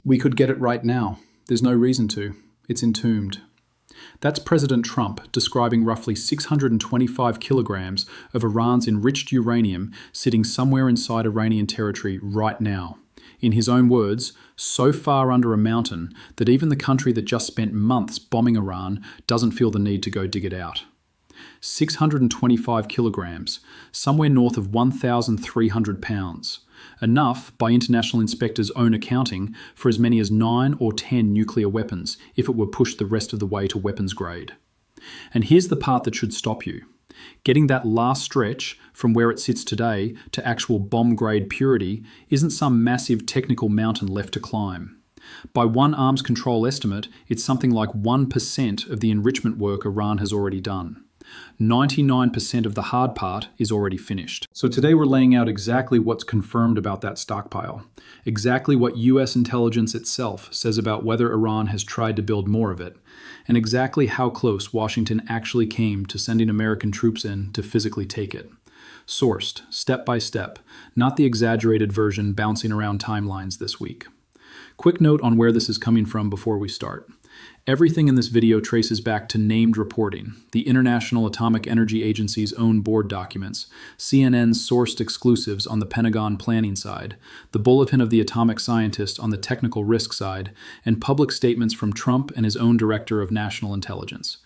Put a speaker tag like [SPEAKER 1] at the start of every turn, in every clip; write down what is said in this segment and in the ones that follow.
[SPEAKER 1] We could get it right now. There's no reason to. It's entombed. That's President Trump describing roughly 625 kilograms of Iran's enriched uranium sitting somewhere inside Iranian territory right now. In his own words, so far under a mountain that even the country that just spent months bombing Iran doesn't feel the need to go dig it out. 625 kilograms, somewhere north of 1,300 pounds. Enough, by international inspectors' own accounting, for as many as 9 or 10 nuclear weapons if it were pushed the rest of the way to weapons grade. And here's the part that should stop you. Getting that last stretch from where it sits today to actual bomb-grade purity isn't some massive technical mountain left to climb. By one arms control estimate, it's something like 1% of the enrichment work Iran has already done. 99% of the hard part is already finished. So today we're laying out exactly what's confirmed about that stockpile, exactly what US intelligence itself says about whether Iran has tried to build more of it, and exactly how close Washington actually came to sending American troops in to physically take it. Sourced, step by step, not the exaggerated version bouncing around timelines this week. Quick note on where this is coming from before we start. Everything in this video traces back to named reporting, the International Atomic Energy Agency's own board documents, CNN's sourced exclusives on the Pentagon planning side, the Bulletin of the Atomic Scientist on the technical risk side, and public statements from Trump and his own Director of National Intelligence.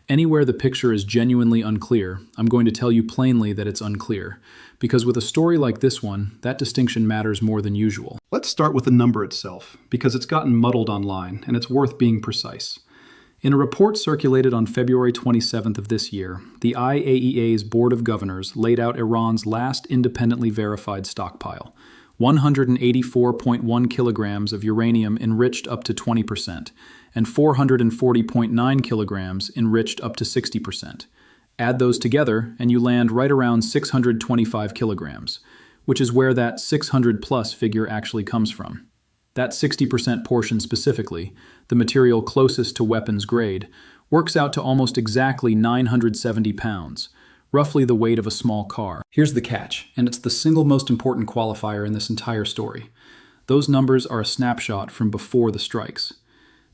[SPEAKER 1] Anywhere the picture is genuinely unclear, I'm going to tell you plainly that it's unclear, because with a story like this one, that distinction matters more than usual. Let's start with the number itself, because it's gotten muddled online, and it's worth being precise. In a report circulated on February 27th of this year, the IAEA's Board of Governors laid out Iran's last independently verified stockpile, 184.1 kilograms of uranium enriched up to 20%, and 440.9 kilograms enriched up to 60%. Add those together, and you land right around 625 kilograms, which is where that 600 plus figure actually comes from. That 60% portion specifically, the material closest to weapons grade, works out to almost exactly 970 pounds, roughly the weight of a small car. Here's the catch, and it's the single most important qualifier in this entire story. Those numbers are a snapshot from before the strikes.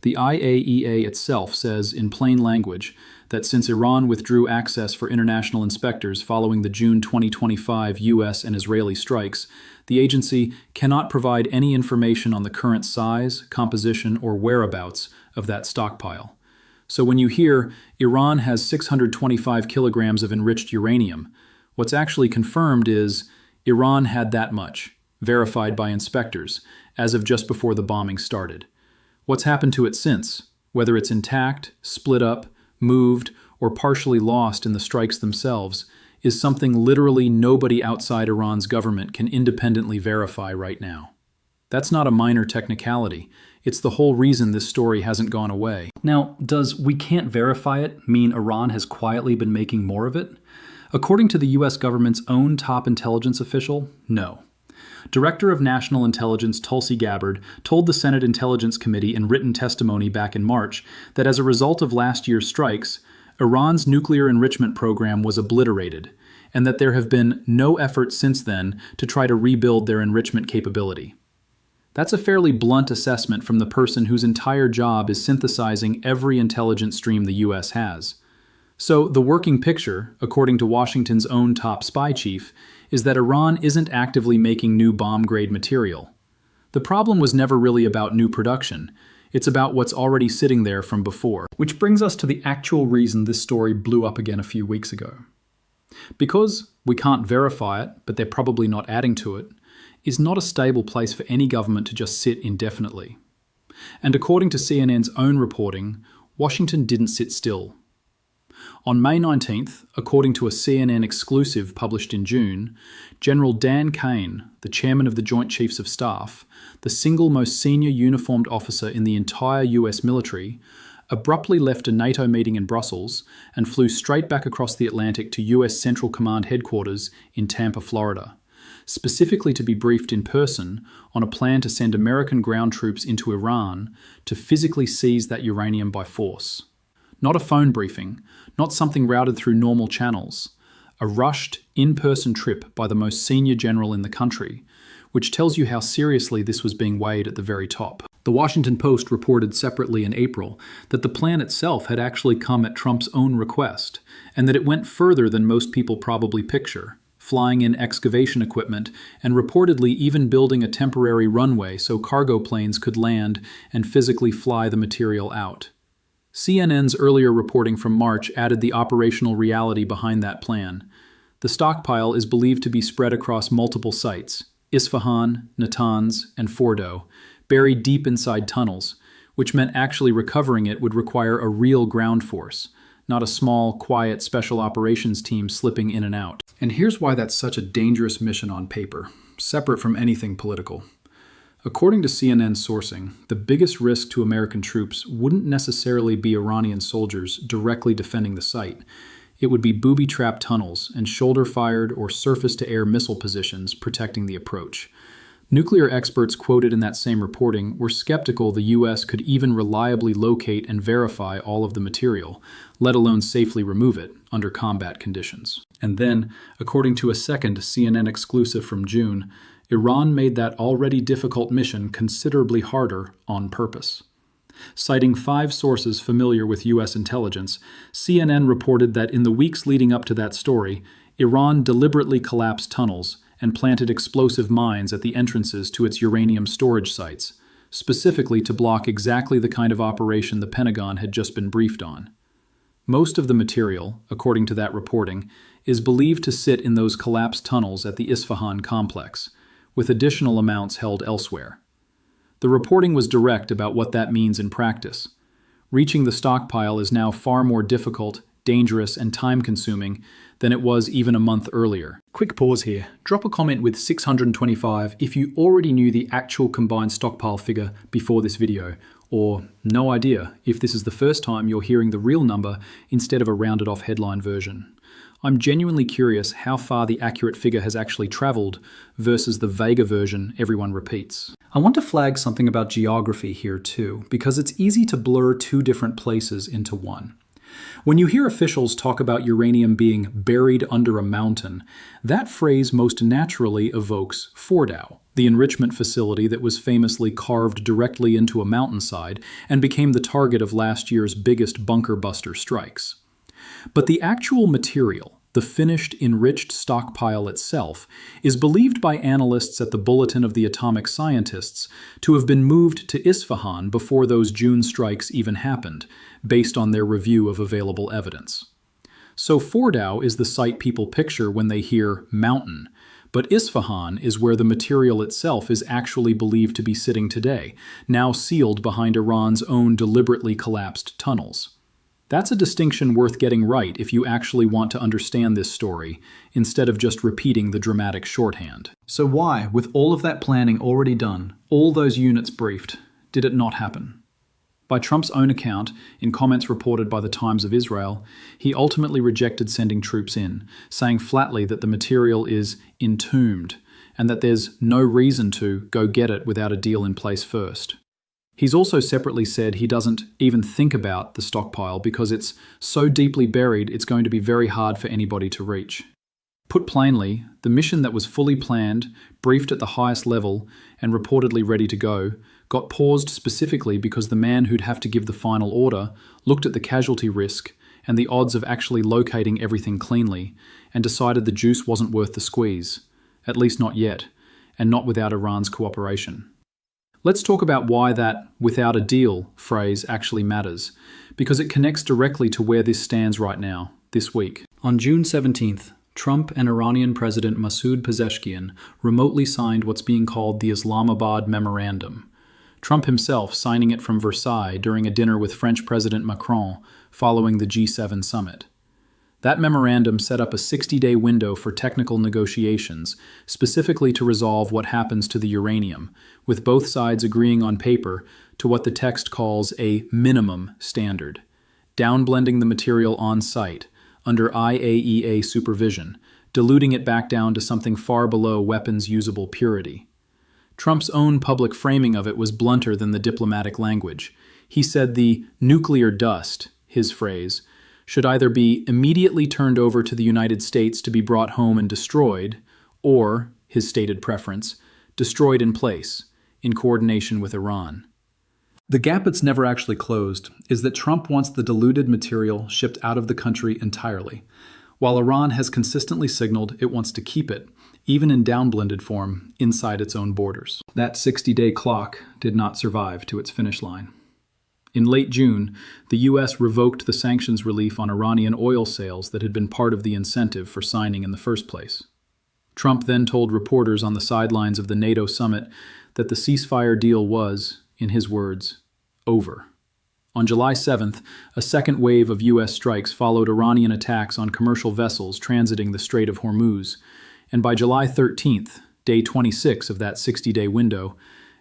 [SPEAKER 1] The IAEA itself says in plain language that since Iran withdrew access for international inspectors following the June 2025 US and Israeli strikes, the agency cannot provide any information on the current size, composition, or whereabouts of that stockpile. So when you hear Iran has 625 kilograms of enriched uranium, what's actually confirmed is Iran had that much, verified by inspectors, as of just before the bombing started. What's happened to it since, whether it's intact, split up, moved, or partially lost in the strikes themselves, is something literally nobody outside Iran's government can independently verify right now. That's not a minor technicality. It's the whole reason this story hasn't gone away. Now, does "we can't verify it" mean Iran has quietly been making more of it? According to the US government's own top intelligence official, no. Director of National Intelligence Tulsi Gabbard told the Senate Intelligence Committee in written testimony back in March that as a result of last year's strikes, Iran's nuclear enrichment program was obliterated, and that there have been no efforts since then to try to rebuild their enrichment capability. That's a fairly blunt assessment from the person whose entire job is synthesizing every intelligence stream the US has. So the working picture, according to Washington's own top spy chief, is that Iran isn't actively making new bomb-grade material. The problem was never really about new production. It's about what's already sitting there from before. Which brings us to the actual reason this story blew up again a few weeks ago. Because we can't verify it, but they're probably not adding to it, is not a stable place for any government to just sit indefinitely. And according to CNN's own reporting, Washington didn't sit still. On May 19th, according to a CNN exclusive published in June, General Dan Kane, the chairman of the Joint Chiefs of Staff, the single most senior uniformed officer in the entire US military, abruptly left a NATO meeting in Brussels and flew straight back across the Atlantic to US Central Command headquarters in Tampa, Florida, specifically to be briefed in person on a plan to send American ground troops into Iran to physically seize that uranium by force. Not a phone briefing, not something routed through normal channels. A rushed, in-person trip by the most senior general in the country, which tells you how seriously this was being weighed at the very top. The Washington Post reported separately in April that the plan itself had actually come at Trump's own request, and that it went further than most people probably picture, flying in excavation equipment and reportedly even building a temporary runway so cargo planes could land and physically fly the material out. CNN's earlier reporting from March added the operational reality behind that plan. The stockpile is believed to be spread across multiple sites, Isfahan, Natanz, and Fordow, buried deep inside tunnels, which meant actually recovering it would require a real ground force, not a small, quiet special operations team slipping in and out. And here's why that's such a dangerous mission on paper, separate from anything political. According to CNN sourcing, the biggest risk to American troops wouldn't necessarily be Iranian soldiers directly defending the site. It would be booby-trapped tunnels and shoulder-fired or surface-to-air missile positions protecting the approach. Nuclear experts quoted in that same reporting were skeptical the U.S. could even reliably locate and verify all of the material, let alone safely remove it under combat conditions. And then, according to a second CNN exclusive from June, Iran made that already difficult mission considerably harder on purpose. Citing 5 sources familiar with U.S. intelligence, CNN reported that in the weeks leading up to that story, Iran deliberately collapsed tunnels and planted explosive mines at the entrances to its uranium storage sites, specifically to block exactly the kind of operation the Pentagon had just been briefed on. Most of the material, according to that reporting, is believed to sit in those collapsed tunnels at the Isfahan complex, with additional amounts held elsewhere. The reporting was direct about what that means in practice. Reaching the stockpile is now far more difficult, dangerous, and time-consuming than it was even a month earlier. Quick pause here. Drop a comment with 625 if you already knew the actual combined stockpile figure before this video, or no idea if this is the first time you're hearing the real number instead of a rounded-off headline version. I'm genuinely curious how far the accurate figure has actually traveled versus the vaguer version everyone repeats. I want to flag something about geography here too, because it's easy to blur 2 different places into one. When you hear officials talk about uranium being buried under a mountain, that phrase most naturally evokes Fordow, the enrichment facility that was famously carved directly into a mountainside and became the target of last year's biggest bunker buster strikes. But the actual material, the finished enriched stockpile itself, is believed by analysts at the Bulletin of the Atomic Scientists to have been moved to Isfahan before those June strikes even happened, based on their review of available evidence. So Fordow is the site people picture when they hear mountain, but Isfahan is where the material itself is actually believed to be sitting today, now sealed behind Iran's own deliberately collapsed tunnels. That's a distinction worth getting right if you actually want to understand this story, instead of just repeating the dramatic shorthand. So why, with all of that planning already done, all those units briefed, did it not happen? By Trump's own account, in comments reported by the Times of Israel, he ultimately rejected sending troops in, saying flatly that the material is entombed, and that there's no reason to go get it without a deal in place first. He's also separately said he doesn't even think about the stockpile because it's so deeply buried it's going to be very hard for anybody to reach. Put plainly, the mission that was fully planned, briefed at the highest level, and reportedly ready to go, got paused specifically because the man who'd have to give the final order looked at the casualty risk and the odds of actually locating everything cleanly, and decided the juice wasn't worth the squeeze, at least not yet, and not without Iran's cooperation. Let's talk about why that "without a deal" phrase actually matters, because it connects directly to where this stands right now, this week. On June 17th, Trump and Iranian President Masoud Pezeshkian remotely signed what's being called the Islamabad Memorandum. Trump himself signing it from Versailles during a dinner with French President Macron following the G7 summit. That memorandum set up a 60-day window for technical negotiations, specifically to resolve what happens to the uranium, with both sides agreeing on paper to what the text calls a minimum standard, downblending the material on site, under IAEA supervision, diluting it back down to something far below weapons usable purity. Trump's own public framing of it was blunter than the diplomatic language. He said the nuclear dust, his phrase, should either be immediately turned over to the United States to be brought home and destroyed, or, his stated preference, destroyed in place, in coordination with Iran. The gap that's never actually closed is that Trump wants the diluted material shipped out of the country entirely, while Iran has consistently signaled it wants to keep it, even in downblended form, inside its own borders. That 60-day clock did not survive to its finish line. In late June, the U.S. revoked the sanctions relief on Iranian oil sales that had been part of the incentive for signing in the first place. Trump then told reporters on the sidelines of the NATO summit that the ceasefire deal was, in his words, over. On July 7th, a second wave of U.S. strikes followed Iranian attacks on commercial vessels transiting the Strait of Hormuz, and by July 13th, day 26 of that 60-day window,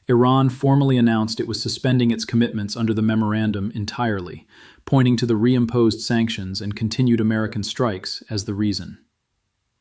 [SPEAKER 1] Iran formally announced it was suspending its commitments under the memorandum entirely, pointing to the reimposed sanctions and continued American strikes as the reason.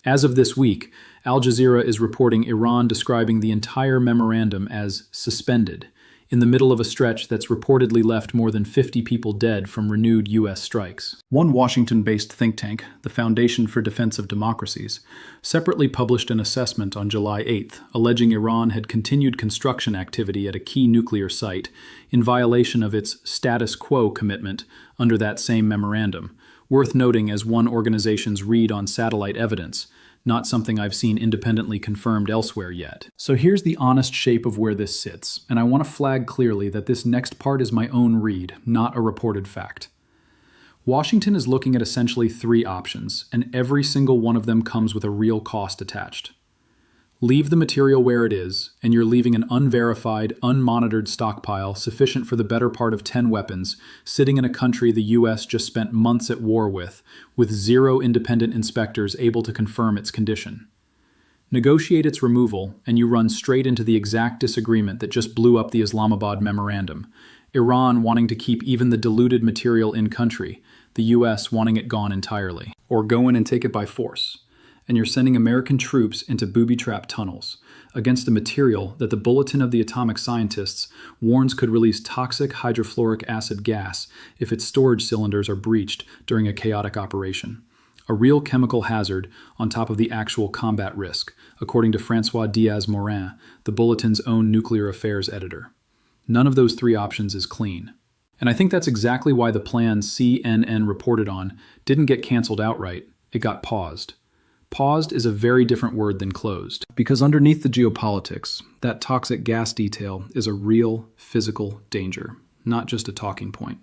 [SPEAKER 1] As of this week, Al Jazeera is reporting Iran describing the entire memorandum as suspended, in the middle of a stretch that's reportedly left more than 50 people dead from renewed U.S. strikes. One Washington-based think tank, the Foundation for Defense of Democracies, separately published an assessment on July 8th, alleging Iran had continued construction activity at a key nuclear site in violation of its status quo commitment under that same memorandum, worth noting as one organization's read on satellite evidence, not something I've seen independently confirmed elsewhere yet. So here's the honest shape of where this sits, and I want to flag clearly that this next part is my own read, not a reported fact. Washington is looking at essentially three options, and every single one of them comes with a real cost attached. Leave the material where it is, and you're leaving an unverified, unmonitored stockpile sufficient for the better part of 10 weapons sitting in a country the U.S. just spent months at war with zero independent inspectors able to confirm its condition. Negotiate its removal, and you run straight into the exact disagreement that just blew up the Islamabad memorandum, Iran wanting to keep even the diluted material in country, the U.S. wanting it gone entirely. Or go in and take it by force. And you're sending American troops into booby-trapped tunnels against a material that the Bulletin of the Atomic Scientists warns could release toxic hydrofluoric acid gas if its storage cylinders are breached during a chaotic operation. A real chemical hazard on top of the actual combat risk, according to François Diaz-Morin, the Bulletin's own nuclear affairs editor. None of those three options is clean. And I think that's exactly why the plan CNN reported on didn't get canceled outright, it got paused. Paused is a very different word than closed, because underneath the geopolitics, that toxic gas detail is a real physical danger, not just a talking point.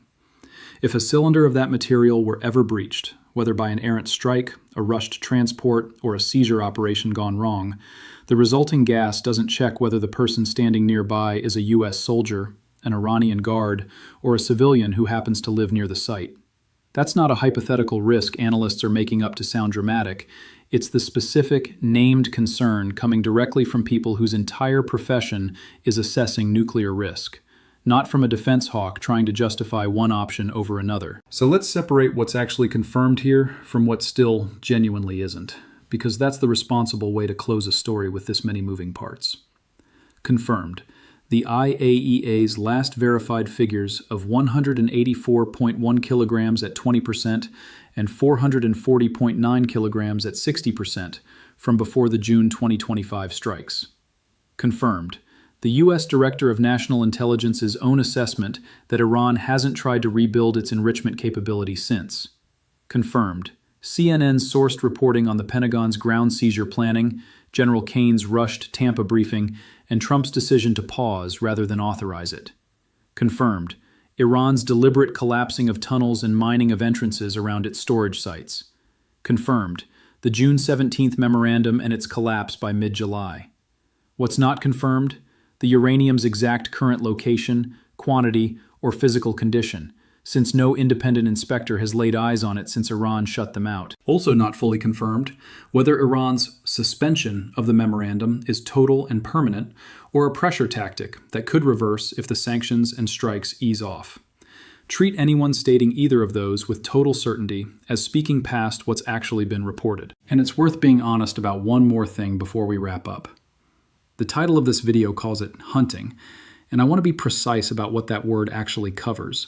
[SPEAKER 1] If a cylinder of that material were ever breached, whether by an errant strike, a rushed transport, or a seizure operation gone wrong, the resulting gas doesn't check whether the person standing nearby is a U.S. soldier, an Iranian guard, or a civilian who happens to live near the site. That's not a hypothetical risk analysts are making up to sound dramatic. It's the specific, named concern coming directly from people whose entire profession is assessing nuclear risk, not from a defense hawk trying to justify one option over another. So let's separate what's actually confirmed here from what still genuinely isn't, because that's the responsible way to close a story with this many moving parts. Confirmed. The IAEA's last verified figures of 184.1 kilograms at 20% and 440.9 kilograms at 60% from before the June 2025 strikes. Confirmed. The U.S. Director of National Intelligence's own assessment that Iran hasn't tried to rebuild its enrichment capability since. Confirmed. CNN's sourced reporting on the Pentagon's ground seizure planning, General Kane's rushed Tampa briefing, and Trump's decision to pause rather than authorize it. Confirmed. Iran's deliberate collapsing of tunnels and mining of entrances around its storage sites. Confirmed. The June 17th memorandum and its collapse by mid-July. What's not confirmed? The uranium's exact current location, quantity, or physical condition, since no independent inspector has laid eyes on it since Iran shut them out. Also not fully confirmed, whether Iran's suspension of the memorandum is total and permanent, or a pressure tactic that could reverse if the sanctions and strikes ease off. Treat anyone stating either of those with total certainty as speaking past what's actually been reported. And it's worth being honest about one more thing before we wrap up. The title of this video calls it hunting, and I want to be precise about what that word actually covers,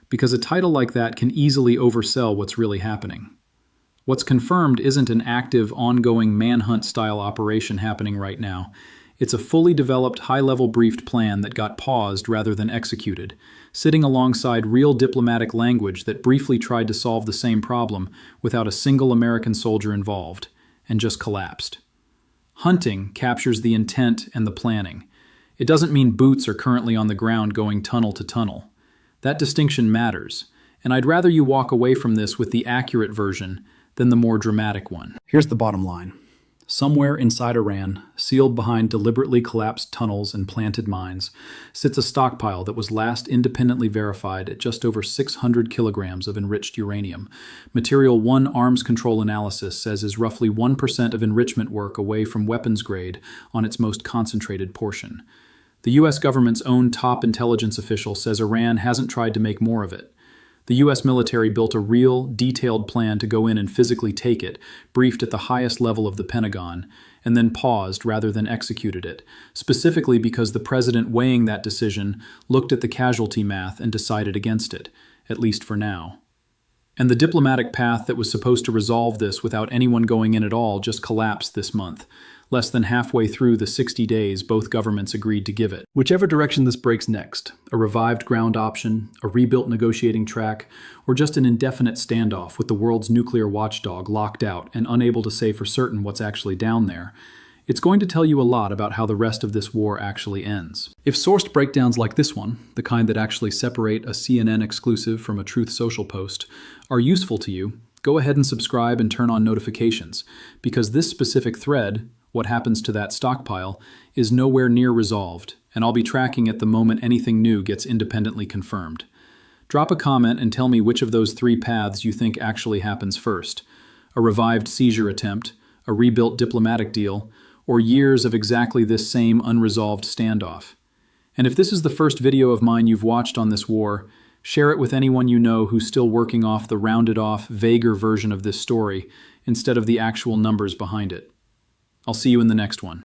[SPEAKER 1] because a title like that can easily oversell what's really happening. What's confirmed isn't an active, ongoing manhunt-style operation happening right now. It's a fully developed, high-level briefed plan that got paused rather than executed, sitting alongside real diplomatic language that briefly tried to solve the same problem without a single American soldier involved, and just collapsed. Hunting captures the intent and the planning. It doesn't mean boots are currently on the ground going tunnel to tunnel. That distinction matters, and I'd rather you walk away from this with the accurate version than the more dramatic one. Here's the bottom line. Somewhere inside Iran, sealed behind deliberately collapsed tunnels and planted mines, sits a stockpile that was last independently verified at just over 600 kilograms of enriched uranium, material one arms control analysis says is roughly 1% of enrichment work away from weapons grade on its most concentrated portion. The U.S. government's own top intelligence official says Iran hasn't tried to make more of it. The U.S. military built a real, detailed plan to go in and physically take it, briefed at the highest level of the Pentagon, and then paused rather than executed it, specifically because the president weighing that decision looked at the casualty math and decided against it, at least for now. And the diplomatic path that was supposed to resolve this without anyone going in at all just collapsed this month. Less than halfway through the 60 days both governments agreed to give it. Whichever direction this breaks next, a revived ground option, a rebuilt negotiating track, or just an indefinite standoff with the world's nuclear watchdog locked out and unable to say for certain what's actually down there, it's going to tell you a lot about how the rest of this war actually ends. If sourced breakdowns like this one, the kind that actually separate a CNN exclusive from a Truth Social post, are useful to you, go ahead and subscribe and turn on notifications, because this specific thread, what happens to that stockpile, is nowhere near resolved, and I'll be tracking it the moment anything new gets independently confirmed. Drop a comment and tell me which of those three paths you think actually happens first: a revived seizure attempt, a rebuilt diplomatic deal, or years of exactly this same unresolved standoff. And if this is the first video of mine you've watched on this war, share it with anyone you know who's still working off the rounded-off, vaguer version of this story instead of the actual numbers behind it. I'll see you in the next one.